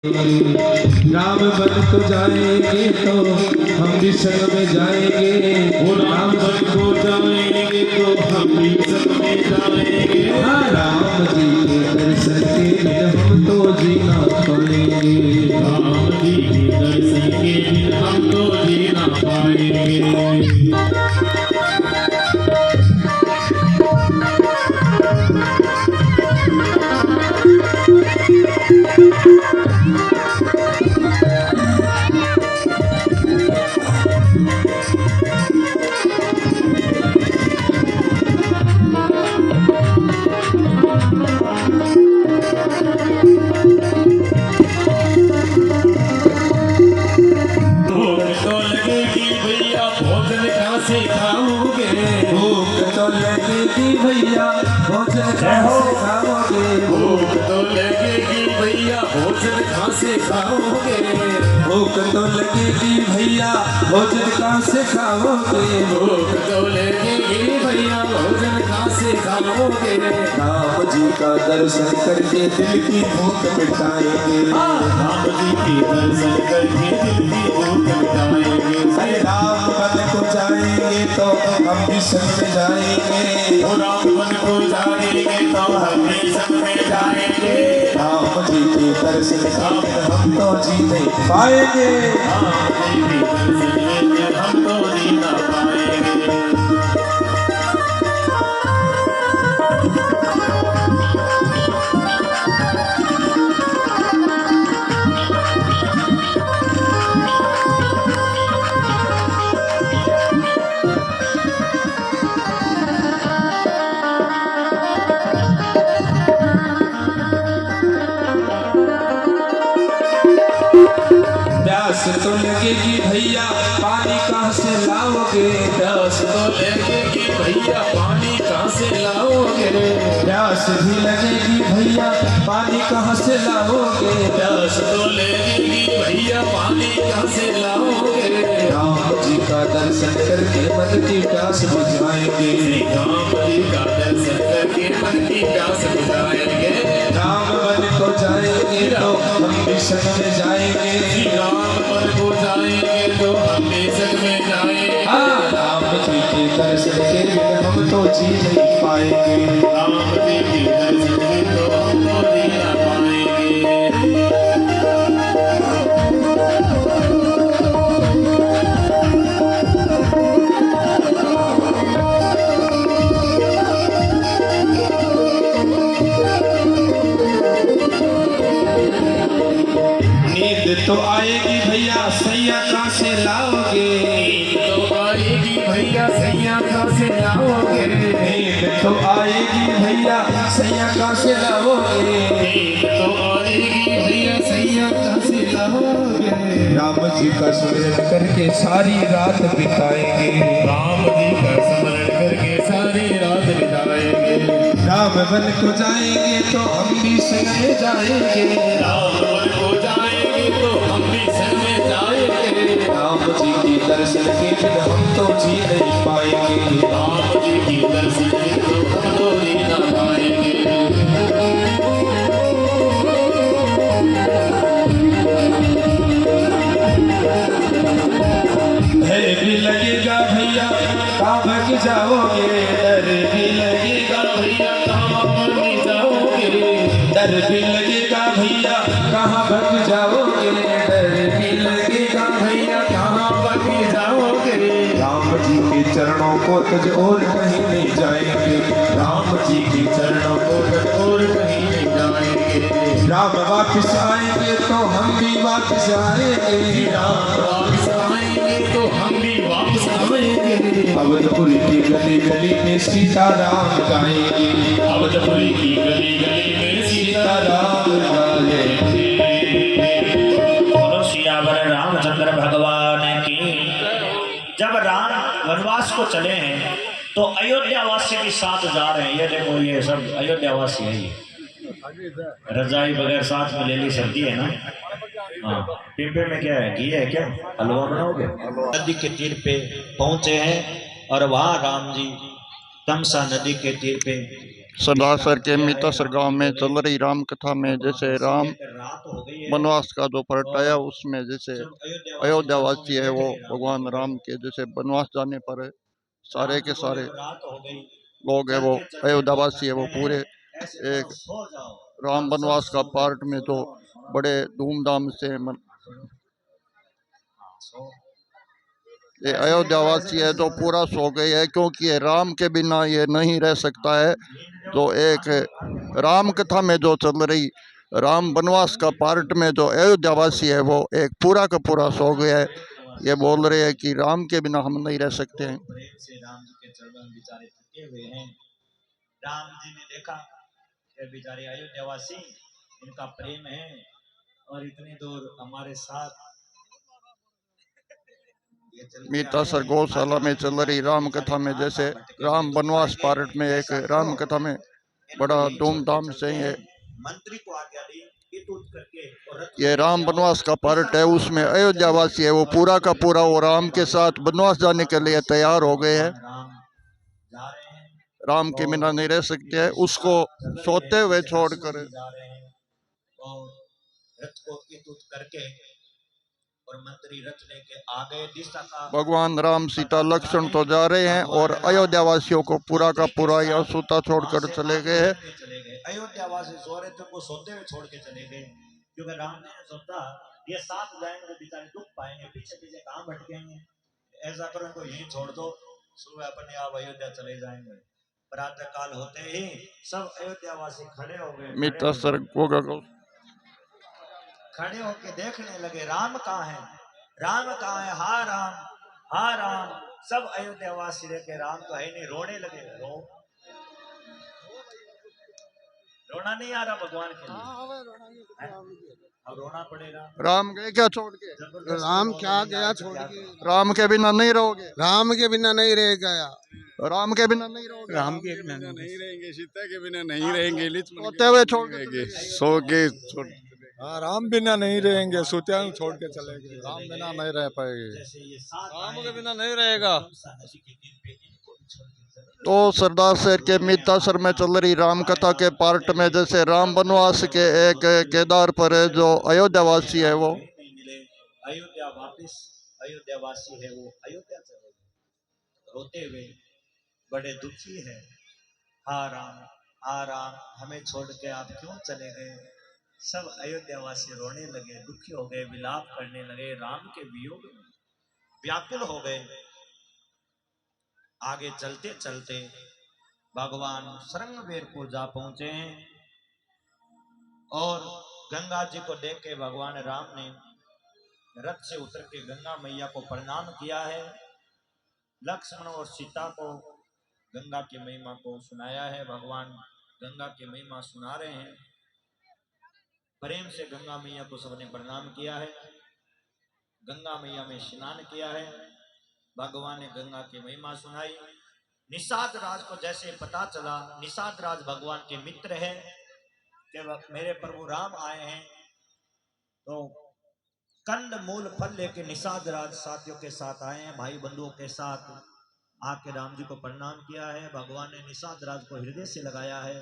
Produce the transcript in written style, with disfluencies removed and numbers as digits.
राम बन को जाएंगे तो हम भी संग में जाएंगे। वो राम बन को जाएंगे तो हम भी संग में जाएंगे। हाँ, राम जी के दर्शन के बिन हम तो जी ना पाएंगे। राम जी के दर्शन के बिन हम तो जी ना पाएंगे। भैया भोजन खाओगे, भूख तो लगेगी भैया भोजन कहाँ से खाओगे। भूख तो लगेगी भैया भोजन कहाँ से खाओगे। भूख तो लगेगी भैया भोजन कहाँ से खाओगे। राम जी का दर्शन करके दिल की भूख मिटाएंगे। राम जी के दर्शन करके दिल की भूख मिटाएंगे। राम बन को जाएंगे तो हम भी संग में जाएंगे। राम बन को जाएंगे तो हम भी संग में जाएंगे। राम जी के दर्शन हम तो जी नहीं पाएंगे। राम जी के दर्शन में हम तो जी ना पाएंगे। प्यास तो लगेगी भैया पानी कहाँ से लाओगे। प्यास तो लगेगी भैया पानी कहाँ से लाओगे। प्यास भी लगेगी भैया पानी कहाँ से लाओगे। प्यास तो लगेगी भैया पानी कहाँ से लाओगे। राम जी का दर्शन करके मन की प्यास बुझाएंगे। राम जी का दर्शन करके मन की प्यास बुझाएंगे। राम बन को जाएंगे तो हम भी संग में जाएंगे। राम बन को जाएंगे तो हम भी संग में जाएंगे। हाँ, राम जी के दर्शन के बिन हम तो जी नहीं पाएंगे। राम जी के दर्शन में तो हम तो जी ना पाएंगे। नींद तो आएगी भैया सैया कहाँ से लाओगे। तो आएगी भैया सैया कहाँ से लाओगे। नींद तो आएगी भैया सैया कहाँ से लाओगे। तो आएगी भैया सैया कहाँ से लाओगे। राम जी का स्मरण करके सारी रात बिताएंगे। राम जी का स्मरण करके सारी रात बिताएंगे। राम बन को जाएंगे तो हम भी संग में जाएंगे। राम बन को जाएंगे तो हम भी संग में जाएंगे। राम जी के दर्शन के बिन हम तो जी नहीं पाएंगे। राम जी की दर्शन के तो हम तो जी ना पाएंगे। डर भी लगेगा भैया कहाँ भाग जाओगे। डर भी लगेगा भैया कहाँ भाग जाओगे। डर भी लगेगा भैया कहाँ भाग जाओगे। डर भी लगेगा भैया कहाँ भाग जाओगे। राम जी के चरणों को तुझ और कहीं नहीं जाएंगे। राम जी के चरणों को और कहीं नहीं जाएंगे। राम वापिस आएंगे तो हम भी वापिस आएंगे। राम वापिस आएंगे तो हम भी वापिस आएंगे। अवधपुरी की गली गली में सीताराम गाएंगे। अवधपुरी की गली गली में सीताराम गाएंगे। बोलो सियावर रामचंद्र भगवान की। जब राम वनवास को चले हैं तो अयोध्या वासी भी साथ जा रहे हैं। ये देखो ये सब अयोध्या वासी है। ये रजाई बगैर साथ में ले ली, सर्दी है ना। हाँ, पिंपे में क्या है, घी है क्या, हलवा बनाओगे। नदी के तीर पे पहुंचे हैं और वहाँ राम जी तमसा नदी के तीर पे सलासर के मितासर गांव में चल रही राम कथा में जैसे राम रात हो गई है वनवास का जो परटाया उसमें जैसे जब अयोध्यावासी है वो बैठे भगवान राम के जैसे वनवास जाने पर सारे के सारे रात हो गई लोग है वो अयोध्यावासी है वो पूरे ऐसे एक सो जाओ राम वनवास का पार्ट में तो बड़े धूमधाम से ये अयोध्यावासी है तो पूरा सो गए है क्योंकि ये राम के बिना ये नहीं रह सकता है। जो एक राम कथा में जो चल रही राम वनवास का पार्ट में जो अयोध्यावासी है वो एक पूरा का पूरा सो गया है। ये बोल रहे हैं कि राम के बिना हम नहीं रह सकते हैं। प्रेम से राम जी के चरणों में बेचारे थके हुए हैं। राम जी ने देखा कि बेचारे अयोध्यावासी इनका प्रेम है और इतनी दूर हमारे साथ मीता सर गौशाला में चल रही राम कथा में जैसे राम वनवास पार्ट में एक राम कथा में बड़ा धूमधाम से ये मंत्री को आज्ञा दी कि तू करके ये राम वनवास का पार्ट है उसमें अयोध्यावासी है वो पूरा का पूरा वो राम के साथ वनवास जाने के लिए तैयार हो गए हैं। राम के बिना नहीं रह सकते हैं उसको सोते हुए छोड़कर रथ को करके और मंत्री रथ लेके आ गए। दिशा का भगवान राम सीता लक्ष्मण तो जा रहे हैं और अयोध्यावासियों को पूरा का पूरा यह सूता छोड़कर चले गए हैं। अयोध्यावासी सो रहे थे उनको सोते हुए छोड़ के चले गए क्योंकि राम ने सोचा ये साथ जाएंगे बेचारे दुख पाएंगे पीछे पीछे कहाँ भटकेंगे ऐसा करो इनको यहीं छोड़ दो सुबह अपने आप अयोध्या चले जाएंगे। प्रातः काल होते ही सब अयोध्यावासी खड़े हो गए। मित्र सर खड़े होके देखने लगे राम कहाँ है राम कहाँ है। हाँ राम सब अयोध्यावासी देखे राम तो है नहीं रोने लगे। रोना नहीं आ रहा भगवान के लिए अब रोना पड़ेगा। राम गए क्या छोड़ के राम क्या गया छोड़ के राम के बिना नहीं रहोगे राम के बिना नहीं रह गया राम के बिना नहीं रहोगे राम के बिना नहीं रहेंगे सीता के बिना नहीं रहेंगे सोते हुए छोड़ के सो के हाँ राम बिना नहीं रहेंगे सोते छोड़ के चले गए राम बिना नहीं रह पाएंगे राम के बिना नहीं रहेगा। तो सरदार शहर के मीता सर में चल रही राम कथा के पार्ट में जैसे राम वनवास के एक केदार पर है जो अयोध्यावासी है वो अयोध्या वापिस अयोध्यावासी है वो अयोध्या चले गए रोते हुए बड़े दुखी है। हाँ राम हमें छोड़ के आप क्यों चले गए। सब अयोध्यावासी रोने लगे दुखी हो गए विलाप करने लगे राम के वियोग में व्याकुल हो गए। आगे चलते चलते भगवान श्रृंगवेर को जा पहुंचे हैं और गंगा जी को देख के भगवान राम ने रथ से उतर के गंगा मैया को प्रणाम किया है। लक्ष्मण और सीता को गंगा की महिमा को सुनाया है। भगवान गंगा की महिमा सुना रहे हैं। प्रेम से गंगा मैया को सबने प्रणाम किया है। गंगा मैया में स्नान किया है। भगवान ने गंगा की महिमा सुनाई। निषाद राज को जैसे पता चला निषाद राज भगवान के मित्र है कि मेरे प्रभु राम आए हैं तो कंद मूल फल लेके निषाद राज साथियों के साथ आए हैं भाई बंधुओं के साथ आके राम जी को प्रणाम किया है। भगवान ने निषाद राज को हृदय से लगाया है।